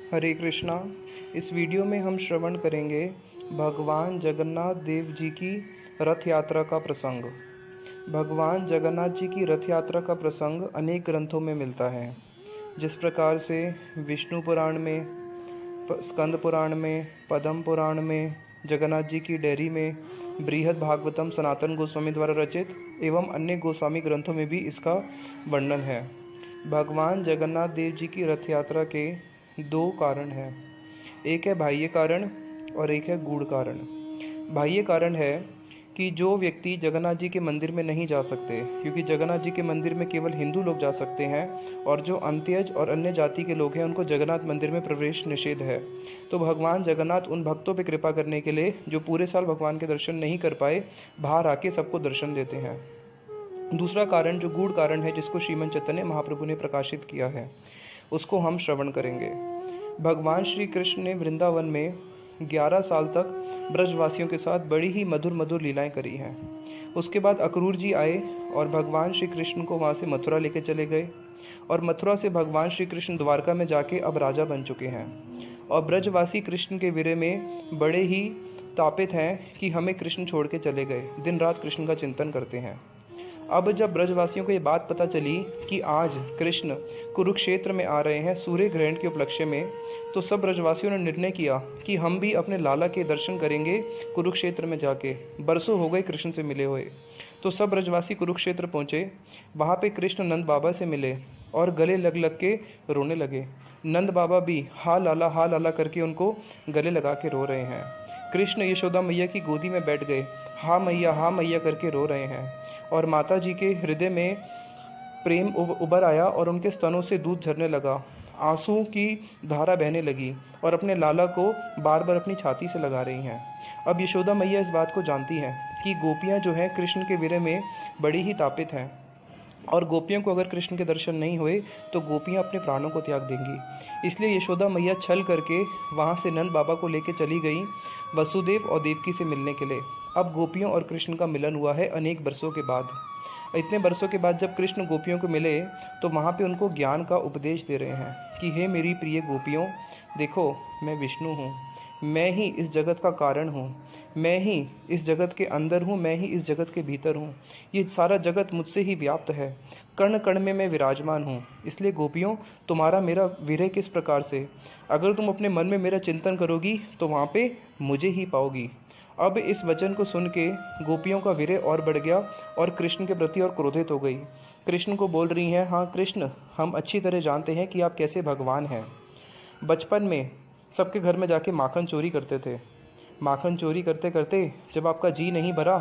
हरे कृष्णा। इस वीडियो में हम श्रवण करेंगे भगवान जगन्नाथ देव जी की रथ यात्रा का प्रसंग। भगवान जगन्नाथ जी की रथ यात्रा का प्रसंग अनेक ग्रंथों में मिलता है। जिस प्रकार से विष्णु पुराण में, स्कंद पुराण में, पद्म पुराण में, जगन्नाथ जी की डेयरी में, बृहद भागवतम सनातन गोस्वामी द्वारा रचित एवं अन्य गोस्वामी ग्रंथों में भी इसका वर्णन है। भगवान जगन्नाथ देव जी की रथ यात्रा के दो कारण हैं। एक है बाह्य कारण और एक है गूढ़ कारण। बाह्य कारण है कि जो व्यक्ति जगन्नाथ जी के मंदिर में नहीं जा सकते, क्योंकि जगन्नाथ जी के मंदिर में केवल हिंदू लोग जा सकते हैं और जो अंत्यज और अन्य जाति के लोग हैं उनको जगन्नाथ मंदिर में प्रवेश निषेध है। तो भगवान जगन्नाथ उन भक्तों पर कृपा करने के लिए जो पूरे साल भगवान के दर्शन नहीं कर पाए, बाहर आके सबको दर्शन देते हैं। दूसरा कारण जो गूढ़ कारण है, जिसको श्रीमद् चैतन्य महाप्रभु ने प्रकाशित किया है, उसको हम श्रवण करेंगे। भगवान श्री कृष्ण ने वृंदावन में 11 साल तक ब्रजवासियों के साथ बड़ी ही मधुर मधुर लीलाएं करी हैं। उसके बाद अक्रूर जी आए और भगवान श्री कृष्ण को वहाँ से मथुरा लेके चले गए और मथुरा से भगवान श्री कृष्ण द्वारका में जाके अब राजा बन चुके हैं और ब्रजवासी कृष्ण के विरह में बड़े ही तापित हैं कि हमें कृष्ण छोड़ के चले गए, दिन रात कृष्ण का चिंतन करते हैं। अब जब ब्रजवासियों को ये बात पता चली कि आज कृष्ण कुरुक्षेत्र में आ रहे हैं सूर्य ग्रहण के उपलक्ष्य में, तो सब ब्रजवासियों ने निर्णय किया कि हम भी अपने लाला के दर्शन करेंगे कुरुक्षेत्र में जाके। बरसों हो गए कृष्ण से मिले हुए। तो सब ब्रजवासी कुरुक्षेत्र पहुँचे। वहाँ पे कृष्ण नंद बाबा से मिले और गले लग लग के रोने लगे। नंद बाबा भी हा लाला करके उनको गले लगा के रो रहे हैं। कृष्ण यशोदा मैया की गोदी में बैठ गए, हा मैया करके रो रहे हैं और माता जी के हृदय में प्रेम उभर आया और उनके स्तनों से दूध झरने लगा, आंसू की धारा बहने लगी और अपने लाला को बार बार अपनी छाती से लगा रही हैं। अब यशोदा मैया इस बात को जानती हैं कि गोपियां जो हैं कृष्ण के विरह में बड़ी ही तापित हैं और गोपियों को अगर कृष्ण के दर्शन नहीं हुए तो गोपियां अपने प्राणों को त्याग देंगी। इसलिए यशोदा मैया छल करके वहां से नंद बाबा को लेकर चली गई वसुदेव और देवकी से मिलने के लिए। अब गोपियों और कृष्ण का मिलन हुआ है अनेक वर्षों के बाद। इतने वर्षों के बाद जब कृष्ण गोपियों को मिले तो वहाँ पे उनको ज्ञान का उपदेश दे रहे हैं कि हे मेरी प्रिय गोपियों, देखो मैं विष्णु हूँ, मैं ही इस जगत का कारण हूँ, मैं ही इस जगत के अंदर हूँ, मैं ही इस जगत के भीतर हूँ। ये सारा जगत मुझसे ही व्याप्त है, कण कण में मैं विराजमान हूँ। इसलिए गोपियों, तुम्हारा मेरा विरह किस प्रकार से, अगर तुम अपने मन में मेरा चिंतन करोगी तो वहाँ पे मुझे ही पाओगी। अब इस वचन को सुन के गोपियों का विरह और बढ़ गया और कृष्ण के प्रति और क्रोधित हो गई। कृष्ण को बोल रही हैं, हाँ कृष्ण, हम अच्छी तरह जानते हैं कि आप कैसे भगवान हैं। बचपन में सबके घर में जाके माखन चोरी करते थे। माखन चोरी करते करते जब आपका जी नहीं भरा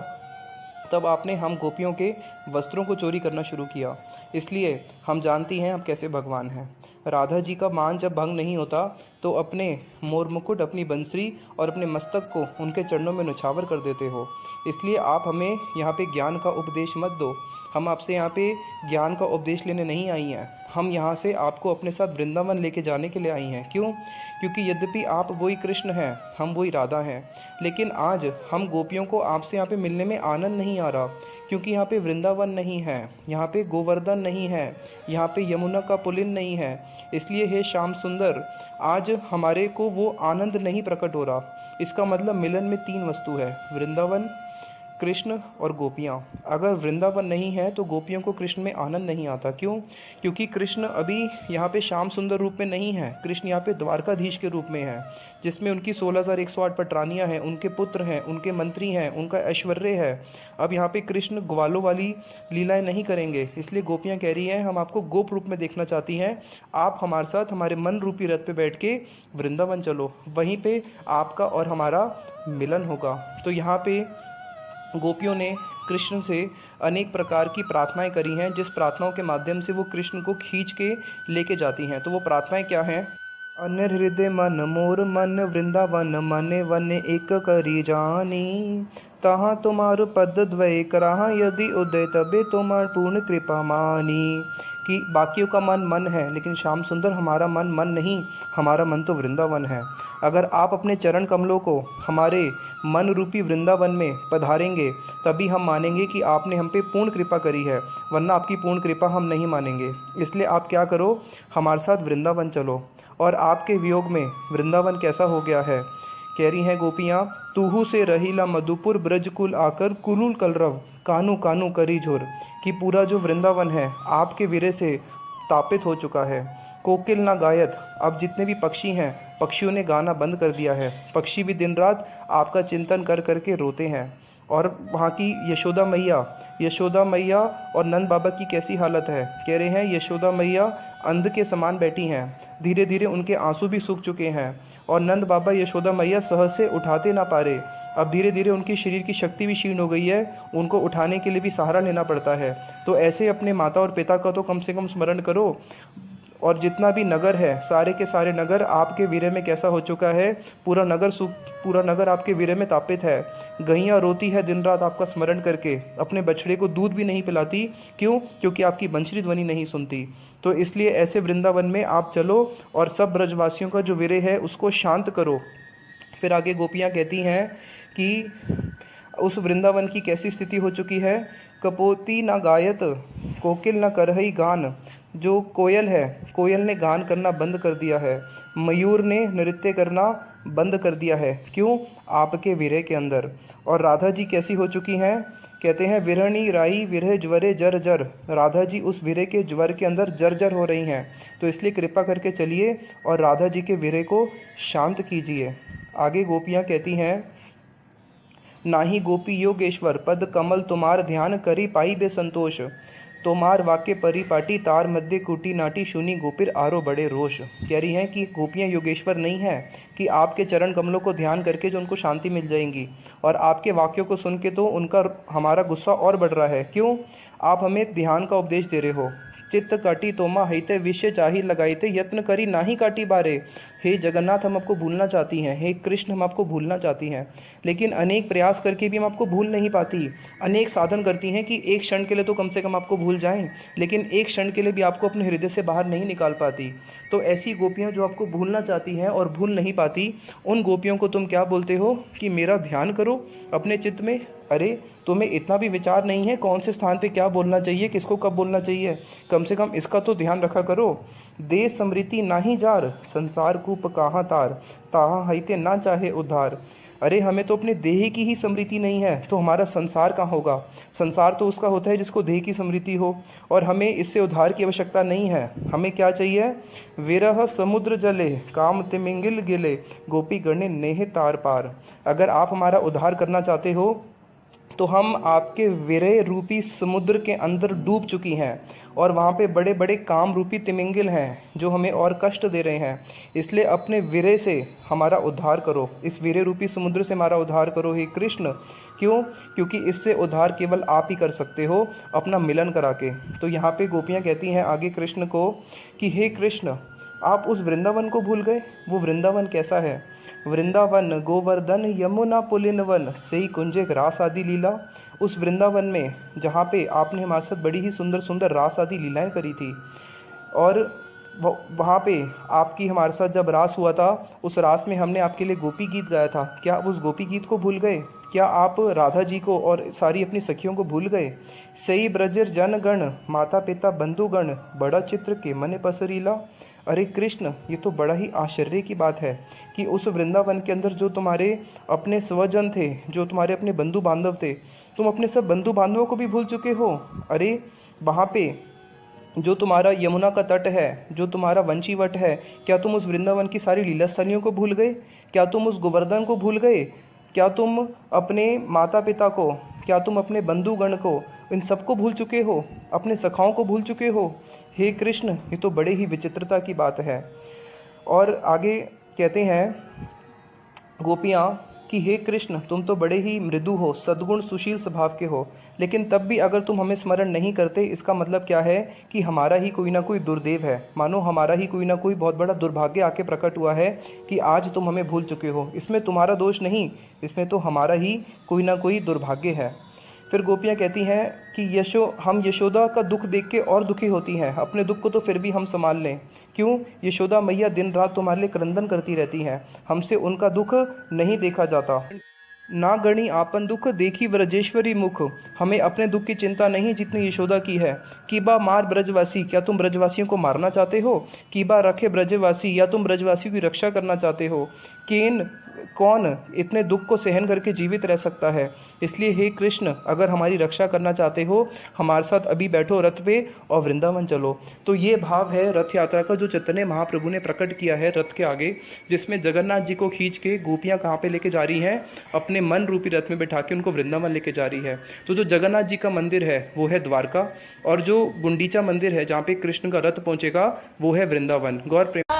तब आपने हम गोपियों के वस्त्रों को चोरी करना शुरू किया। इसलिए हम जानती हैं आप कैसे भगवान हैं। राधा जी का मान जब भंग नहीं होता तो अपने मोर मुकुट, अपनी बंसरी और अपने मस्तक को उनके चरणों में न्यौछावर कर देते हो। इसलिए आप हमें यहाँ पे ज्ञान का उपदेश मत दो। हम आपसे यहाँ पे ज्ञान का उपदेश लेने नहीं आई हैं। हम यहाँ से आपको अपने साथ वृंदावन लेके जाने के लिए आई हैं। क्यों? क्योंकि यद्यपि आप वही कृष्ण हैं, हम वही राधा हैं, लेकिन आज हम गोपियों को आपसे यहाँ पे मिलने में आनंद नहीं आ रहा, क्योंकि यहाँ पे वृंदावन नहीं है, यहाँ पे गोवर्धन नहीं है, यहाँ पे यमुना का पुलिन नहीं है। इसलिए हे श्याम सुंदर, आज हमारे को वो आनंद नहीं प्रकट हो रहा। इसका मतलब मिलन में 3 वस्तु है, वृंदावन, कृष्ण और गोपियाँ। अगर वृंदावन नहीं है तो गोपियों को कृष्ण में आनंद नहीं आता। क्यों? क्योंकि कृष्ण अभी यहाँ पे श्याम सुंदर रूप में नहीं है। कृष्ण यहाँ पे द्वारकाधीश के रूप में है, जिसमें उनकी 16,108 पटरानियाँ हैं, उनके पुत्र हैं, उनके मंत्री हैं, उनका ऐश्वर्य है। अब यहाँ पे कृष्ण ग्वालों वाली लीलाएं नहीं करेंगे। इसलिए गोपियाँ कह रही हैं, हम आपको गोप रूप में देखना चाहती हैं, आप हमारे साथ हमारे मन रूपी रथ पे बैठ के वृंदावन चलो, वहीं पे आपका और हमारा मिलन होगा। तो यहाँ पे गोपियों ने कृष्ण से अनेक प्रकार की प्रार्थनाएं करी हैं, जिस प्रार्थनाओं के माध्यम से वो कृष्ण को खींच के लेके जाती हैं। तो वो प्रार्थनाएं क्या हैं? अनिर हृदय मन मोर मन वृंदावन मने वन एक करी जानी, तहाँ तुम्हार पद द्वय कराहा यदि उदय तबे तुम्हार पूर्ण कृपा मानी। कि बाकियों का मन मन है, लेकिन श्याम सुंदर हमारा मन मन नहीं, हमारा मन तो वृंदावन है। अगर आप अपने चरण कमलों को हमारे मन रूपी वृंदावन में पधारेंगे तभी हम मानेंगे कि आपने हम पे पूर्ण कृपा करी है, वरना आपकी पूर्ण कृपा हम नहीं मानेंगे। इसलिए आप क्या करो, हमारे साथ वृंदावन चलो और आपके वियोग में वृंदावन कैसा हो गया है। कह रही हैं गोपियाँ, तूहू से रहीला मधुपुर ब्रजकुल आकर कुलूल कलरव कानू कानू करी झुर, कि पूरा जो वृंदावन है आपके विरह से तापित हो चुका है। कोकिल ना गायत, अब जितने भी पक्षी हैं पक्षियों ने गाना बंद कर दिया है। पक्षी भी दिन रात आपका चिंतन कर करके रोते हैं। और वहाँ की यशोदा मैया और नंद बाबा की कैसी हालत है। कह रहे हैं यशोदा मैया अंध के समान बैठी हैं, धीरे धीरे उनके आंसू भी सूख चुके हैं और नंद बाबा यशोदा मैया सहज से उठाते ना पा रहे। अब धीरे धीरे उनकी शरीर की शक्ति भी क्षीण हो गई है, उनको उठाने के लिए भी सहारा लेना पड़ता है। तो ऐसे अपने माता और पिता का तो कम से कम स्मरण करो। और जितना भी नगर है, सारे के सारे नगर आपके विरह में कैसा हो चुका है। पूरा नगर आपके विरह में तापित है। गैयाँ रोती है दिन रात आपका स्मरण करके, अपने बछड़े को दूध भी नहीं पिलाती। क्यों? क्योंकि आपकी बंसरी ध्वनि नहीं सुनती। तो इसलिए ऐसे वृंदावन में आप चलो और सब ब्रजवासियों का जो विरह है उसको शांत करो। फिर आगे गोपियाँ कहती हैं कि उस वृंदावन की कैसी स्थिति हो चुकी है। कपोती ना गायत, कोकिल ना करहई गान, जो कोयल है, कोयल ने गान करना बंद कर दिया है। मयूर ने नृत्य करना बंद कर दिया है। क्यों? आपके विरह के अंदर। और राधा जी कैसी हो चुकी हैं। कहते हैं विरहणी राई विरह ज्वरे जर जर, राधा जी उस विरह के ज्वर के अंदर जर हो रही हैं। तो इसलिए कृपा करके चलिए और राधा जी के विरह को शांत कीजिए। आगे गोपियाँ कहती हैं, नाही गोपी योगेश्वर पद कमल तुम्हार ध्यान करी पाई बे संतोष, तोमार वाक्य परिपाटी तार मध्य कुटी नाटी सुनी गोपीर आरो बड़े रोष। कह रही हैं कि गोपियाँ योगेश्वर नहीं है कि आपके चरण कमलों को ध्यान करके जो उनको शांति मिल जाएंगी, और आपके वाक्यों को सुन के तो उनका हमारा गुस्सा और बढ़ रहा है। क्यों? आप हमें ध्यान का उपदेश दे रहे हो। चित्त काटी तोमा हईते विषय चाही लगाईते यत्न करी नाही काटी बारे। हे जगन्नाथ, हम आपको भूलना चाहती हैं। हे कृष्ण, हम आपको भूलना चाहती हैं, लेकिन अनेक प्रयास करके भी हम आपको भूल नहीं पाती। अनेक साधन करती हैं कि एक क्षण के लिए तो कम से कम आपको भूल जाएं, लेकिन एक क्षण के लिए भी आपको अपने हृदय से बाहर नहीं निकाल पाती। तो ऐसी गोपियाँ जो आपको भूलना चाहती हैं और भूल नहीं पाती, उन गोपियों को तुम क्या बोलते हो कि मेरा ध्यान करो अपने चित्त में। अरे तुम्हें इतना भी विचार नहीं है कौन से स्थान पे क्या बोलना चाहिए, किसको कब बोलना चाहिए। कम से कम इसका तो ध्यान रखा करो। देश समृति नाही जार, संसार कूप कहाँ तार, ताहा हईते ना चाहे उद्धार। अरे हमें तो अपने देह की ही समृति नहीं है, तो हमारा संसार कहाँ होगा। संसार तो उसका होता है जिसको देह की समृति हो, और हमें इससे उद्धार की आवश्यकता नहीं है। हमें क्या चाहिए? विरह समुद्र जले काम तिमिंगिल गिले, गोपी गणे नेह तार पार। अगर आप हमारा उद्धार करना चाहते हो तो हम आपके विरह रूपी समुद्र के अंदर डूब चुकी हैं, और वहाँ पे बड़े बड़े काम रूपी तिमिंगिल हैं जो हमें और कष्ट दे रहे हैं। इसलिए अपने विरह से हमारा उद्धार करो, इस विरह रूपी समुद्र से हमारा उद्धार करो हे कृष्ण। क्यों? क्योंकि इससे उद्धार केवल आप ही कर सकते हो, अपना मिलन करा के। तो यहाँ पे गोपियाँ कहती हैं आगे कृष्ण को कि हे कृष्ण, आप उस वृंदावन को भूल गए। वो वृंदावन कैसा है? वृंदावन गोवर्धन यमुना पुलिनवन सही कुंजे रास आदि लीला। उस वृंदावन में जहाँ पे आपने हमारे साथ बड़ी ही सुंदर सुंदर रास आदि लीलाएं करी थी, और वहाँ पे आपकी हमारे साथ जब रास हुआ था, उस रास में हमने आपके लिए गोपी गीत गाया था। क्या आप उस गोपी गीत को भूल गए? क्या आप राधा जी को और सारी अपनी सखियों को भूल गए? सई ब्रजर जन गण माता पिता बंधुगण, बड़ा चित्र के मन पसरीला। अरे कृष्ण, ये तो बड़ा ही आश्चर्य की बात है कि उस वृंदावन के अंदर जो तुम्हारे अपने स्वजन थे, जो तुम्हारे अपने बंधु बांधव थे, तुम अपने सब बंधु बांधवों को भी भूल चुके हो। अरे वहाँ पे जो तुम्हारा यमुना का तट है, जो तुम्हारा वंशीवट है, क्या तुम उस वृंदावन की सारी लीला स्थलियों को भूल गए? क्या तुम उस गोवर्धन को भूल गए? क्या तुम अपने माता पिता को, क्या तुम अपने बंधुगण को, इन सबको भूल चुके हो? अपने सखाओं को भूल चुके हो? हे कृष्ण, ये तो बड़े ही विचित्रता की बात है। और आगे कहते हैं गोपियाँ कि हे कृष्ण, तुम तो बड़े ही मृदु हो, सद्गुण सुशील स्वभाव के हो, लेकिन तब भी अगर तुम हमें स्मरण नहीं करते, इसका मतलब क्या है कि हमारा ही कोई ना कोई दुर्देव है। मानो हमारा ही कोई ना कोई बहुत बड़ा दुर्भाग्य आके प्रकट हुआ है कि आज तुम हमें भूल चुके हो। इसमें तुम्हारा दोष नहीं, इसमें तो हमारा ही कोई ना कोई दुर्भाग्य है। फिर गोपियाँ कहती हैं कि हम यशोदा का दुख देख के और दुखी होती हैं, अपने दुख को तो फिर भी हम संभाल लें। क्यों? यशोदा मैया दिन रात तुम्हारे लिए क्रंदन करती रहती हैं, हमसे उनका दुख नहीं देखा जाता। ना गणी आपन दुख देखी व्रजेश्वरी मुख, हमें अपने दुख की चिंता नहीं जितनी यशोदा की है। की बा मार ब्रजवासी, क्या तुम ब्रजवासियों को मारना चाहते हो? की बा रखे ब्रजवासी, या तुम ब्रजवासियों की रक्षा करना चाहते हो? केन कौन इतने दुख को सहन करके जीवित रह सकता है? इसलिए हे कृष्ण, अगर हमारी रक्षा करना चाहते हो, हमारे साथ अभी बैठो रथ पे और वृंदावन चलो। तो ये भाव है रथ यात्रा का जो चैतन्य महाप्रभु ने प्रकट किया है रथ के आगे, जिसमें जगन्नाथ जी को खींच के गोपियां कहाँ पे लेके जा रही हैं? अपने मन रूपी रथ में बैठा के उनको वृंदावन लेके जा रही है। तो जो जगन्नाथ जी का मंदिर है वो है द्वारका, और जो गुंडीचा मंदिर है जहाँ पे कृष्ण का रथ पहुंचेगा वो है वृंदावन। गौर प्रेम